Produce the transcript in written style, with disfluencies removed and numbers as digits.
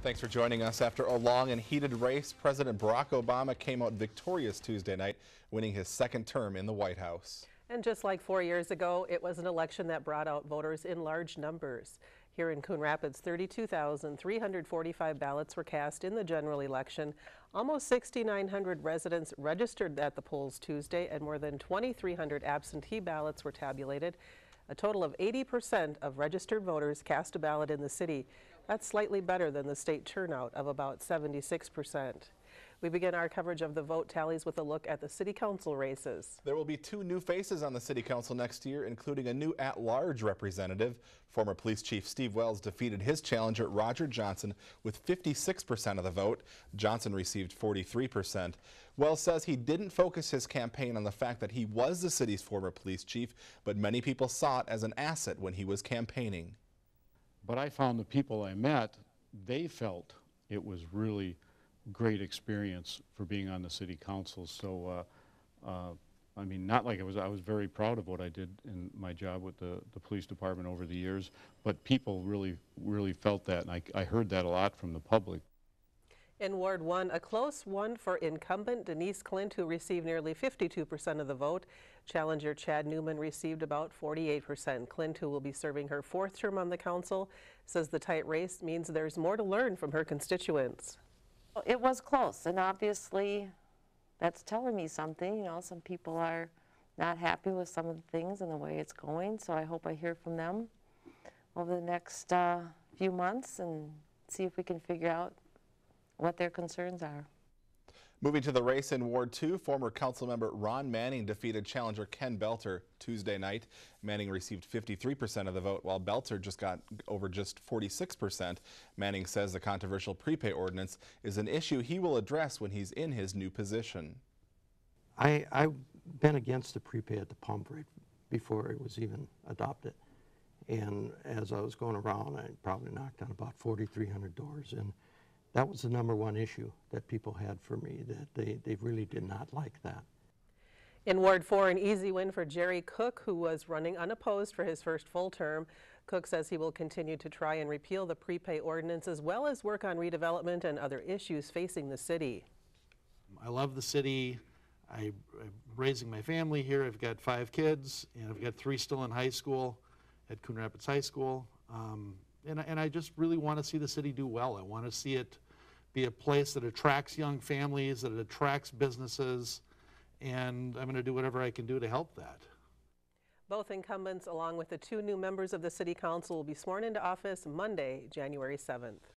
Thanks for joining us. After a long and heated race, President Barack Obama came out victorious Tuesday night, winning his second term in the White House. And just like 4 years ago, it was an election that brought out voters in large numbers. Here in Coon Rapids, 32,345 ballots were cast in the general election. Almost 6,900 residents registered at the polls Tuesday, and more than 2,300 absentee ballots were tabulated. A total of 80% of registered voters cast a ballot in the city. That's slightly better than the state turnout of about 76%. We begin our coverage of the vote tallies with a look at the city council races. There will be two new faces on the city council next year, including a new at-large representative. Former police chief Steve Wells defeated his challenger Roger Johnson with 56% of the vote. Johnson received 43%. Wells says he didn't focus his campaign on the fact that he was the city's former police chief, but many people saw it as an asset when he was campaigning. But I found the people I met, they felt it was really great experience for being on the city council. So, I mean, not like I was very proud of what I did in my job with the police department over the years, but people really felt that, and I heard that a lot from the public. In Ward 1, a close one for incumbent Denise Clint, who received nearly 52% of the vote. Challenger Chad Newman received about 48%. Clint, who will be serving her fourth term on the council, says the tight race means there's more to learn from her constituents. It was close, and obviously that's telling me something. You know, some people are not happy with some of the things and the way it's going, so I hope I hear from them over the next few months and see if we can figure out what their concerns are. Moving to the race in Ward 2, former councilmember Ron Manning defeated challenger Ken Belter Tuesday night. Manning received 53% of the vote, while Belter got over just 46%. Manning says the controversial prepay ordinance is an issue he will address when he's in his new position. I've been against the prepay at the pump right before it was even adopted. And as I was going around, I probably knocked on about 4,300 doors. And that was the #1 issue that people had for me, that they really did not like that. In Ward 4, an easy win for Jerry Cook, who was running unopposed for his first full term. Cook says he will continue to try and repeal the prepay ordinance, as well as work on redevelopment and other issues facing the city. I love the city. I'm raising my family here. I've got 5 kids, and I've got 3 still in high school at Coon Rapids High School. And I just really want to see the city do well. I want to see it be a place that attracts young families, that it attracts businesses, and I'm going to do whatever I can do to help that. Both incumbents, along with the 2 new members of the city council, will be sworn into office Monday, January 7th.